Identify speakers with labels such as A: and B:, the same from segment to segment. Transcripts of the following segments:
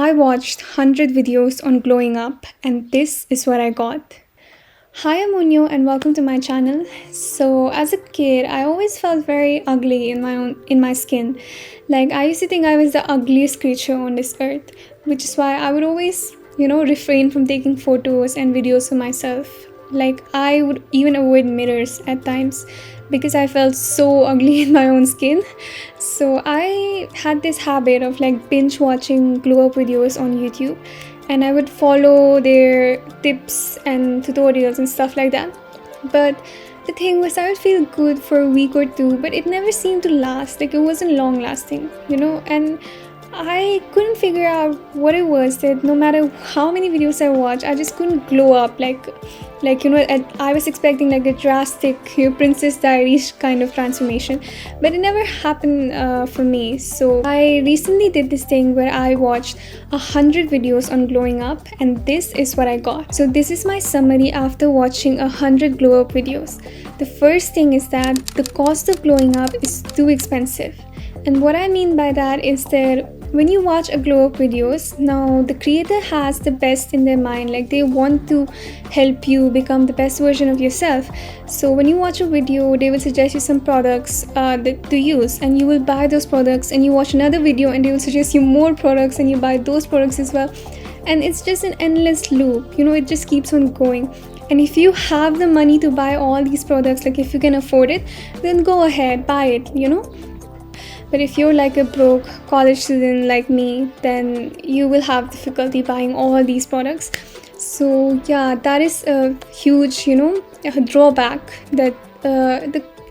A: I watched 100 videos on glowing up, and this is what I got. Hi, I'm Monio, and welcome to my channel. So, as a kid, I always felt very ugly in my skin. Like I used to think I was the ugliest creature on this earth, which is why I would always, refrain from taking photos and videos of myself. Like I would even avoid mirrors at times because I felt so ugly in my own skin. So I had this habit of like binge watching glow up videos on YouTube, and I would follow their tips and tutorials and stuff like that. But the thing was, I would feel good for a week or two, but it never seemed to last. Like it wasn't long lasting, and I couldn't figure out what it was that no matter how many videos I watched, I just couldn't glow up I was expecting like a drastic Princess Diaries kind of transformation, but it never happened for me. So I recently did this thing where I watched 100 videos on glowing up, and this is what I got. So this is my summary after watching 100 glow up videos. The first thing is that the cost of glowing up is too expensive. And what I mean by that is that when you watch a glow up videos, now the creator has the best in their mind. Like they want to help you become the best version of yourself. So when you watch a video, they will suggest you some products to use, and you will buy those products. And you watch another video and they will suggest you more products, and you buy those products as well. And it's just an endless loop, it just keeps on going. And if you have the money to buy all these products, like if you can afford it, then go ahead, buy it, But if you're like a broke college student like me, then you will have difficulty buying all these products. So yeah, that is a huge, a drawback that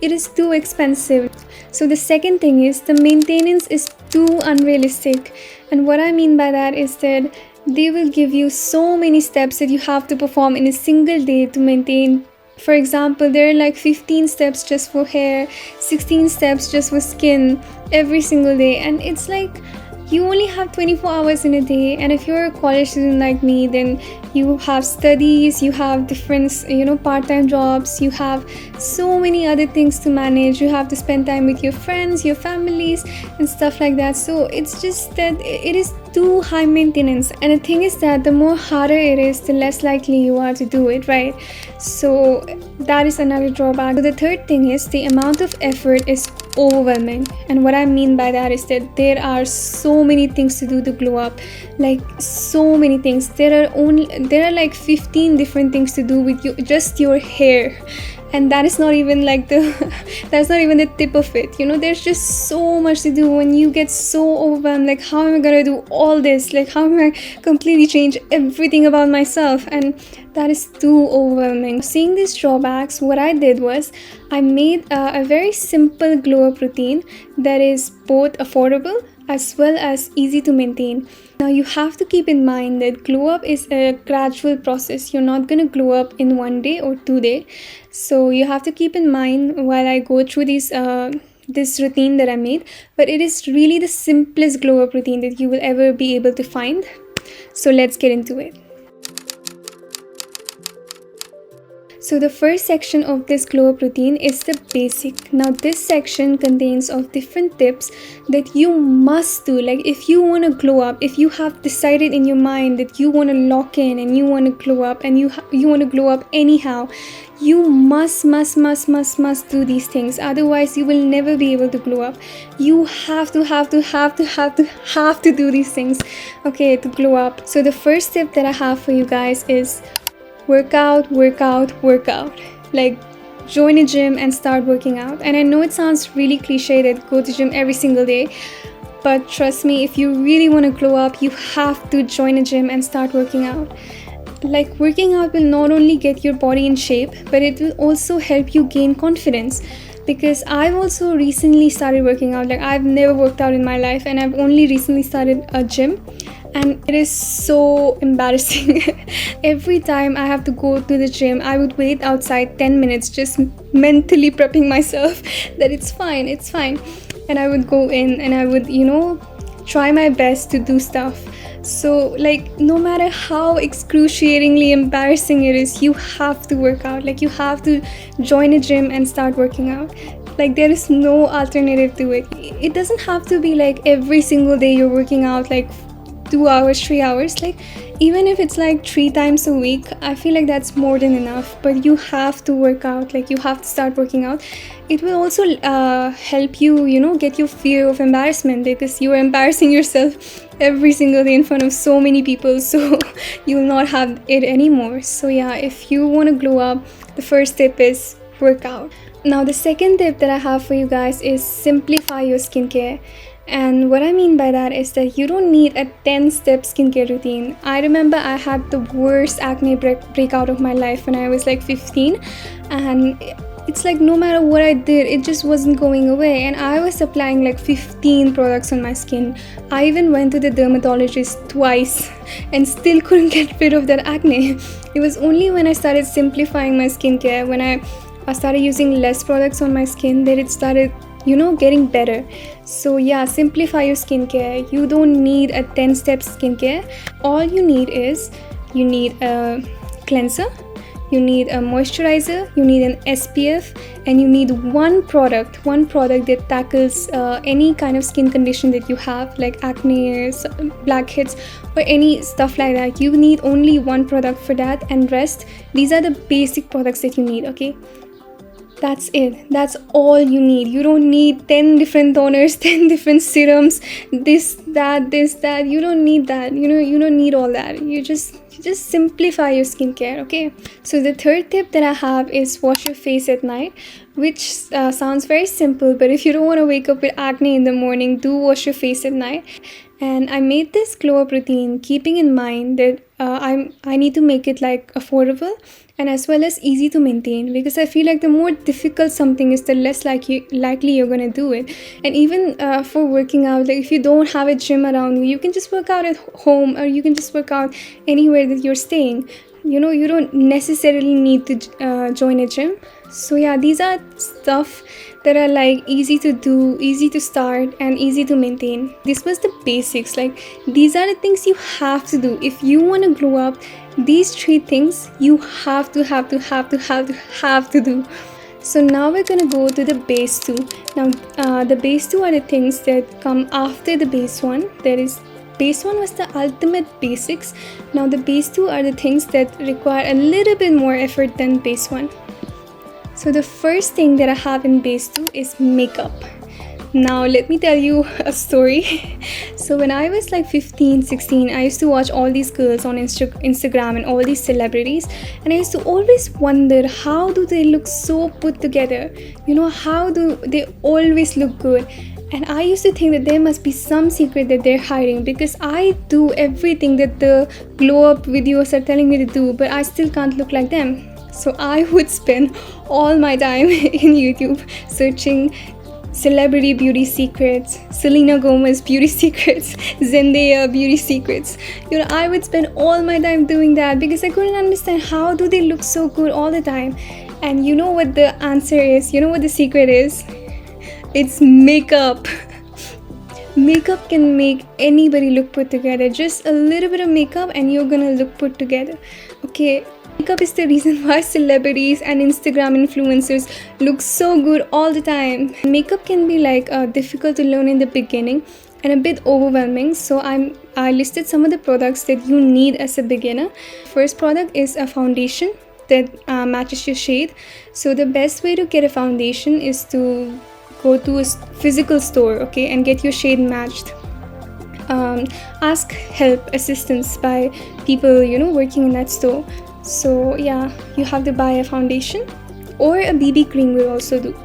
A: it is too expensive. So the second thing is the maintenance is too unrealistic. And what I mean by that is that they will give you so many steps that you have to perform in a single day to maintain. For example, there are like 15 steps just for hair, 16 steps just for skin every single day, and it's like you only have 24 hours in a day. And if you're a college student like me, then you have studies, you have different part-time jobs, you have so many other things to manage, you have to spend time with your friends, your families and stuff like that. So it's just that it is too high maintenance. And the thing is that the more harder it is, the less likely you are to do it, right? So that is another drawback. So the third thing is the amount of effort is overwhelming. And what I mean by that is that there are so many things to do to glow up, like so many things. There are like 15 different things to do with just your hair, and that is not even like that's not even the tip of it. There's just so much to do, and you get so overwhelmed. Like, how am I gonna do all this? Like, how am I completely change everything about myself? And that is too overwhelming. Seeing these drawbacks, what I did was I made a very simple glow up routine that is both affordable as well as easy to maintain. Now you have to keep in mind that glow up is a gradual process. You're not going to glow up in 1 day or 2 days. So you have to keep in mind while I go through this routine that I made. But it is really the simplest glow up routine that you will ever be able to find. So let's get into it. So the first section of this glow up routine is the basic. Now this section contains of different tips that you must do. Like if you want to glow up, if you have decided in your mind that you want to lock in and you want to glow up and you want to glow up anyhow, you must do these things. Otherwise you will never be able to glow up. You have to do these things, okay, to glow up. So the first tip that I have for you guys is work out. Like join a gym and start working out. And I know it sounds really cliche that go to gym every single day, but trust me, if you really want to glow up, you have to join a gym and start working out. Like working out will not only get your body in shape, but it will also help you gain confidence. Because I've also recently started working out. Like I've never worked out in my life, and I've only recently started a gym. And it is so embarrassing. Every time I have to go to the gym, I would wait outside 10 minutes just mentally prepping myself that it's fine. And I would go in and I would, try my best to do stuff. So like no matter how excruciatingly embarrassing it is, you have to work out. Like you have to join a gym and start working out. Like there is no alternative to it. It doesn't have to be like every single day you're working out like 2 hours, 3 hours. Like, even if it's like 3 times a week, I feel like that's more than enough. But you have to work out, like you have to start working out. It will also help you, get your fear of embarrassment, because you are embarrassing yourself every single day in front of so many people. So you will not have it anymore. So yeah, if you want to glow up, the first tip is work out. Now the second tip that I have for you guys is simplify your skincare. And what I mean by that is that you don't need a 10-step skincare routine. I remember I had the worst acne breakout of my life when I was like 15, and it's like no matter what I did, it just wasn't going away, and I was applying like 15 products on my skin. I even went to the dermatologist twice and still couldn't get rid of that acne. It was only when I started simplifying my skincare, when I started using less products on my skin, that it started getting better. So yeah, simplify your skincare. You don't need a 10-step skincare. All you need is, you need a cleanser, you need a moisturizer, you need an SPF, and you need one product that tackles any kind of skin condition that you have, like acne, blackheads, or any stuff like that. You need only one product for that, and rest, these are the basic products that you need, okay? That's it. That's all you need. You don't need 10 different toners, 10 different serums, this, that. You don't need that. You don't need all that. You just simplify your skincare, okay? So the third tip that I have is wash your face at night, which sounds very simple, but if you don't want to wake up with acne in the morning, do wash your face at night. And I made this glow up routine keeping in mind that I need to make it like affordable and as well as easy to maintain, because I feel like the more difficult something is, the less likely you're gonna do it. And even for working out, like if you don't have a gym around you, you can just work out at home, or you can just work out anywhere that you're staying. You don't necessarily need to join a gym. So yeah, these are stuff that are like easy to do, easy to start, and easy to maintain. This was the basics. Like, these are the things you have to do if you want to glow up. These 3 things you have to do. So now we're gonna go to the base 2. Now the base 2 are the things that come after the base 1. There is base 1 was the ultimate basics. Now the base 2 are the things that require a little bit more effort than base 1. So the first thing that I have in base 2 is makeup. Now let me tell you a story. So when I was like 15, 16, I used to watch all these girls on Instagram and all these celebrities, and I used to always wonder, how do they look so put together? How do they always look good? And I used to think that there must be some secret that they're hiding, because I do everything that the glow up videos are telling me to do, but I still can't look like them. So I would spend all my time in YouTube searching celebrity beauty secrets, Selena Gomez beauty secrets, Zendaya beauty secrets. I would spend all my time doing that, because I couldn't understand how do they look so good all the time. And you know what the answer is? You know what the secret is? It's makeup. Makeup can make anybody look put together. Just a little bit of makeup and you're gonna look put together. Okay, makeup is the reason why celebrities and Instagram influencers look so good all the time. Makeup can be like difficult to learn in the beginning and a bit overwhelming. So I listed some of the products that you need as a beginner. First product is a foundation that matches your shade. So the best way to get a foundation is to go to a physical store, okay, and get your shade matched. Ask help, assistance by people working in that store. So yeah, you have to buy a foundation, or a BB cream will also do.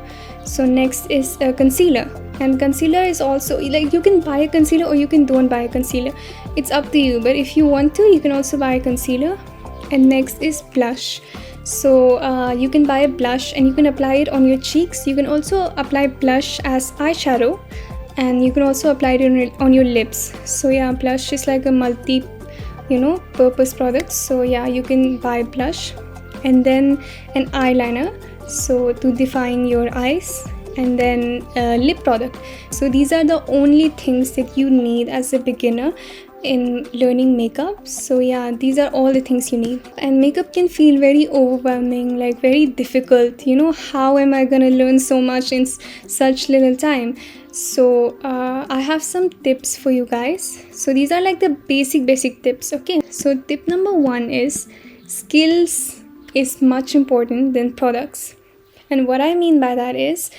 A: So next is a concealer, and concealer is also like, you can buy a concealer or you can don't buy a concealer. It's up to you, but if you want to, you can also buy a concealer. And next is blush. So you can buy a blush and you can apply it on your cheeks. You can also apply blush as eyeshadow, and you can also apply it on your lips. So yeah, blush is like a multi purpose product. So yeah, you can buy blush, and then an eyeliner, so to define your eyes, and then a lip product. So these are the only things that you need as a beginner. in learning makeup. So yeah, these are all the things you need. And makeup can feel very overwhelming, like very difficult. How am I gonna learn so much in such little time? So I have some tips for you guys. So these are like the basic tips. Okay, so tip number 1 is skills is much important than products. And what I mean by that is,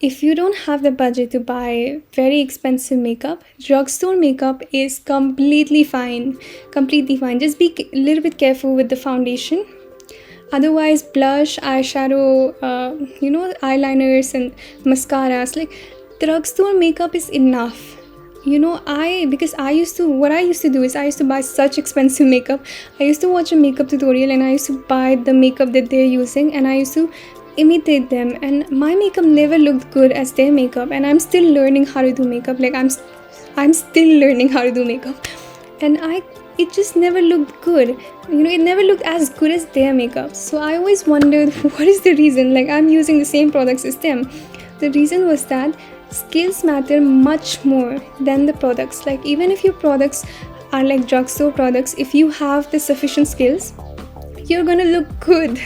A: if you don't have the budget to buy very expensive makeup, drugstore makeup is completely fine. Completely fine. Just be a little bit careful with the foundation. Otherwise, blush, eyeshadow, eyeliners and mascaras, like drugstore makeup is enough. Because what I used to do is I used to buy such expensive makeup. I used to watch a makeup tutorial and I used to buy the makeup that they're using, and I used to imitate them, and my makeup never looked good as their makeup. And I'm still learning how to do makeup. Like I'm still learning how to do makeup, and it just never looked good. It never looked as good as their makeup. So I always wondered, what is the reason? Like, I'm using the same products as them. The reason was that skills matter much more than the products. Like, even if your products are like drugstore products, if you have the sufficient skills, you're gonna look good.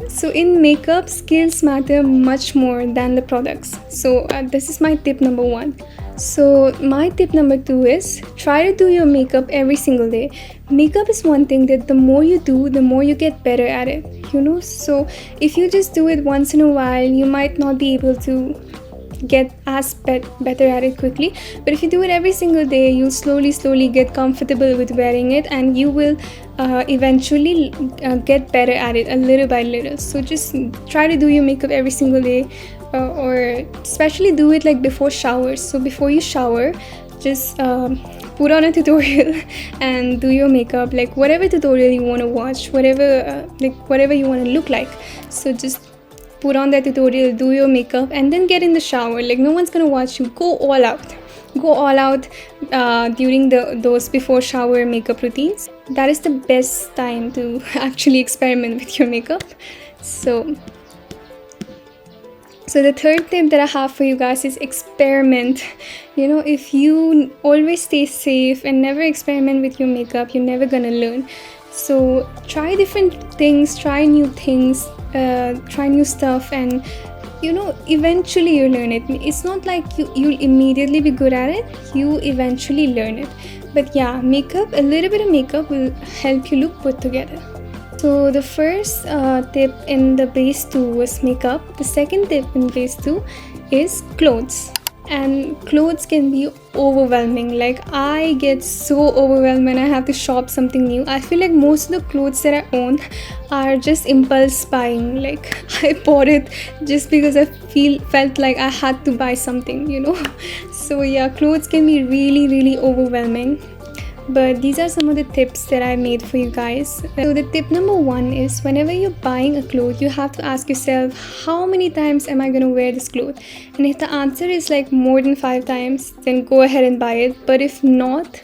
A: So in makeup, skills matter much more than the products. So this is my tip number 1. So my tip number 2 is, try to do your makeup every single day. Makeup is one thing that the more you do, the more you get better at it. So if you just do it once in a while, you might not be able to get better at it quickly. But if you do it every single day, you'll slowly get comfortable with wearing it, and you will eventually get better at it a little by little. So just try to do your makeup every single day, or especially do it like before showers. So before you shower, just put on a tutorial and do your makeup, like whatever tutorial you want to watch, whatever you want to look like. So just put on that tutorial, do your makeup, and then get in the shower. Like, no one's gonna watch you. Go all out during those before shower makeup routines. That is the best time to actually experiment with your makeup. So the third tip that I have for you guys is experiment. If you always stay safe and never experiment with your makeup, you're never gonna learn. So try different things, try new things, try new stuff, and eventually you learn it. It's not like you'll immediately be good at it. You eventually learn it. But yeah, a little bit of makeup will help you look put together. So the first tip in the base 2 was makeup. The second tip in base 2 is clothes. And clothes can be overwhelming. Like, I get so overwhelmed when I have to shop something new. I feel like most of the clothes that I own are just impulse buying. Like, I bought it just because I felt like I had to buy something. So yeah, clothes can be really overwhelming. But these are some of the tips that I made for you guys. So the tip number 1 is, whenever you're buying a cloth, you have to ask yourself, how many times am I going to wear this cloth? And if the answer is like more than 5 times, then go ahead and buy it. But if not,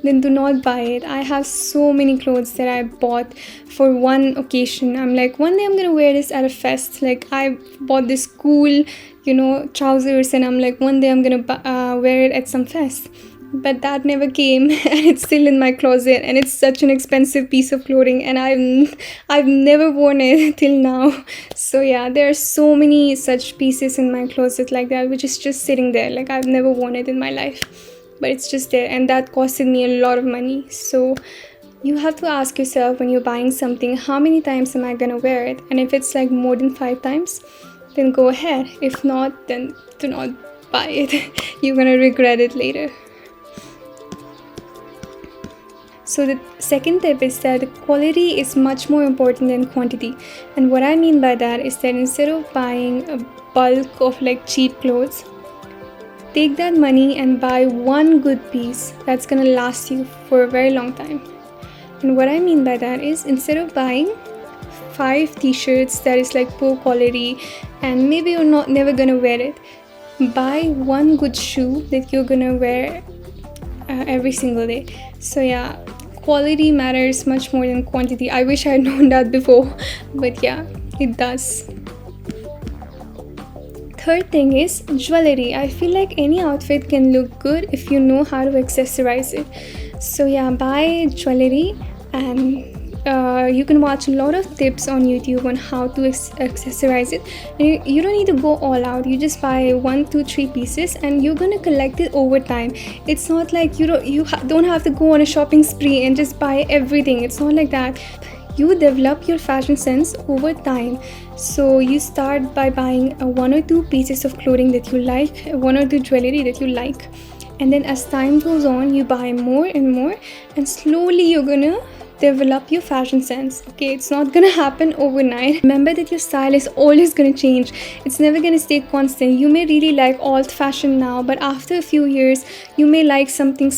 A: then do not buy it. I have so many clothes that I bought for one occasion. I'm like, one day I'm going to wear this at a fest. Like, I bought this cool, trousers, and I'm like, one day I'm going to wear it at some fest. But that never came, and it's still in my closet, and it's such an expensive piece of clothing, and I've never worn it till now. So yeah, there are so many such pieces in my closet like that, which is just sitting there. Like, I've never worn it in my life, but it's just there, and that costed me a lot of money. So you have to ask yourself, when you're buying something, how many times am I gonna wear it? And if it's like more than 5 times, then go ahead. If not, then do not buy it. You're gonna regret it later. So the second tip is that quality is much more important than quantity. And what I mean by that is that instead of buying a bulk of like cheap clothes, take that money and buy one good piece that's gonna last you for a very long time. And what I mean by that is, instead of buying 5 t-shirts that is like poor quality and maybe you're never gonna wear it, buy one good shoe that you're gonna wear every single day. So yeah, quality matters much more than quantity. I wish I had known that before, but yeah, it does. third thing is jewelry. I feel like any outfit can look good if you know how to accessorize it. So yeah, buy jewelry, and you can watch a lot of tips on YouTube on how to accessorize it. And you don't need to go all out. You just buy 1, 2, 3 pieces, and you're gonna collect it over time. It's not like don't have to go on a shopping spree and just buy everything. It's not like that. You develop your fashion sense over time. So you start by buying 1 or 2 pieces of clothing that you like, 1 or 2 jewelry that you like, and then as time goes on, you buy more and more, and slowly you're gonna develop your fashion sense. Okay, it's not gonna happen overnight. Remember that your style is always gonna change. It's never gonna stay constant. You may really like old fashion now, but after a few years you may like something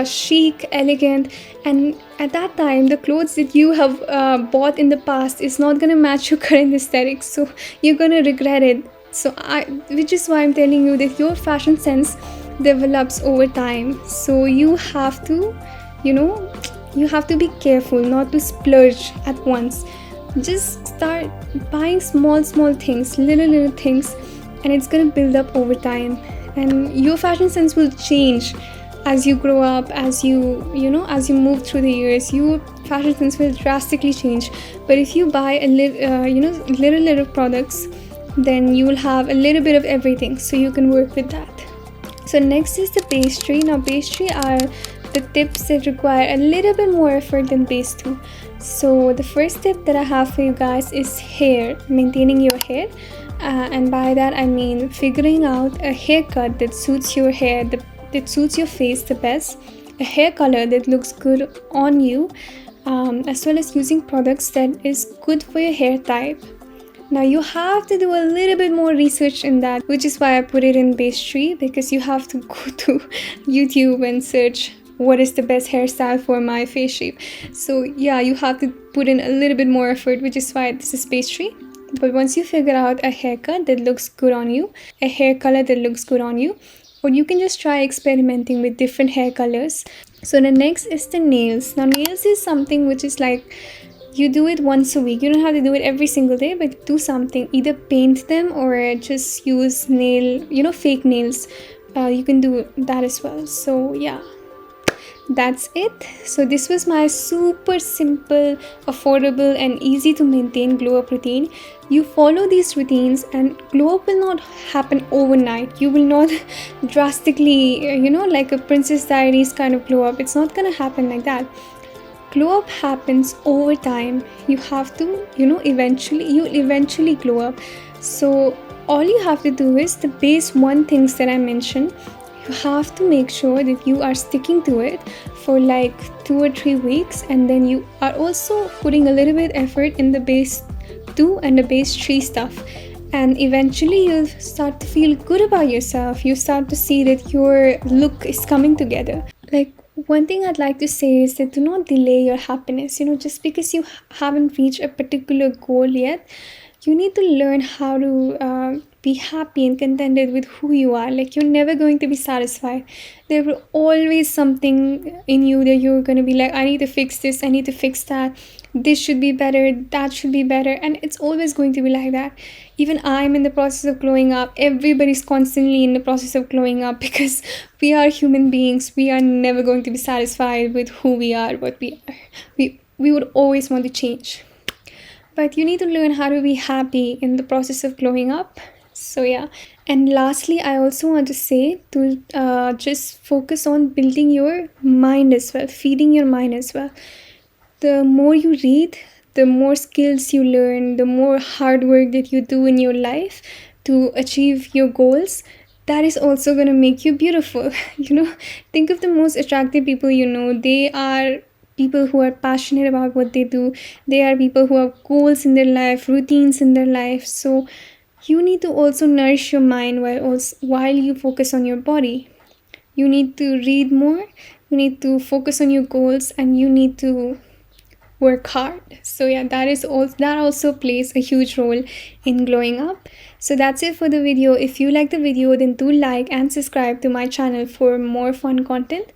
A: chic, elegant, and at that time the clothes that you have bought in the past is not gonna match your current aesthetics, so you're gonna regret it. Which is why I'm telling you that your fashion sense develops over time. So you have to, you have to be careful not to splurge at once. Just start buying small things, little things, and it's gonna build up over time, and your fashion sense will change as you grow up, as as you move through the years. Your fashion sense will drastically change. But if you buy little products, then you will have a little bit of everything, so you can work with that. So next is the pastry. Now pastry are the tips that require a little bit more effort than base 2. So the first tip that I have for you guys is hair, maintaining your hair. And by that I mean figuring out a haircut that suits your hair, that suits your face the best, a hair color that looks good on you, as well as using products that is good for your hair type. Now you have to do a little bit more research in that, which is why I put it in base 3, because you have to go to YouTube and search what is the best hairstyle for my face shape. So yeah, you have to put in a little bit more effort, which is why this is base 3. But once you figure out a haircut that looks good on you, a hair color that looks good on you, or you can just try experimenting with different hair colors. So the next is the nails. Now nails is something which is like, you do it once a week. You don't have to do it every single day, but do something. Either paint them or just use fake nails. You can do that as well. So yeah, that's it. So this was my super simple, affordable, and easy to maintain glow up routine. You follow these routines and glow up will not happen overnight. You will not drastically, like a Princess Diaries kind of glow up. It's not gonna happen like that. Glow up happens over time. You have to, you'll eventually glow up. So all you have to do is the base 1 things that I mentioned. You have to make sure that you are sticking to it for like 2 or 3 weeks, and then you are also putting a little bit effort in the base 2 and the base 3 stuff, and eventually you'll start to feel good about yourself. You start to see that your look is coming together. Like, one thing I'd like to say is that do not delay your happiness. Just because you haven't reached a particular goal yet, you need to learn how to be happy and contented with who you are. Like, you're never going to be satisfied. There will always something in you that you're going to be like, I need to fix this, I need to fix that, this should be better, that should be better, and it's always going to be like that. Even I'm in the process of growing up. Everybody's constantly in the process of growing up, because we are human beings. We are never going to be satisfied with who we are, what we are. We would always want to change. But you need to learn how to be happy in the process of growing up. So yeah. And lastly, I also want to say to just focus on building your mind as well, feeding your mind as well. The more you read, the more skills you learn, the more hard work that you do in your life to achieve your goals, that is also going to make you beautiful. Think of the most attractive people they are people who are passionate about what they do. They are people who have goals in their life, routines in their life. So you need to also nourish your mind while you focus on your body. You need to read more, you need to focus on your goals, and you need to work hard. So yeah, that also plays a huge role in glowing up. So that's it for the video. If you like the video, then do like and subscribe to my channel for more fun content.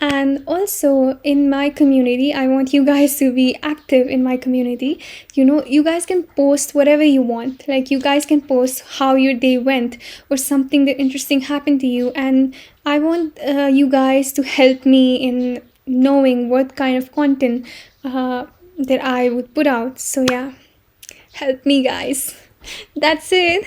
A: And also in my community, I want you guys to be active in my community. You guys can post whatever you want. Like, you guys can post how your day went, or something that interesting happened to you. And I want you guys to help me in knowing what kind of content that I would put out. So yeah, help me, guys. That's it.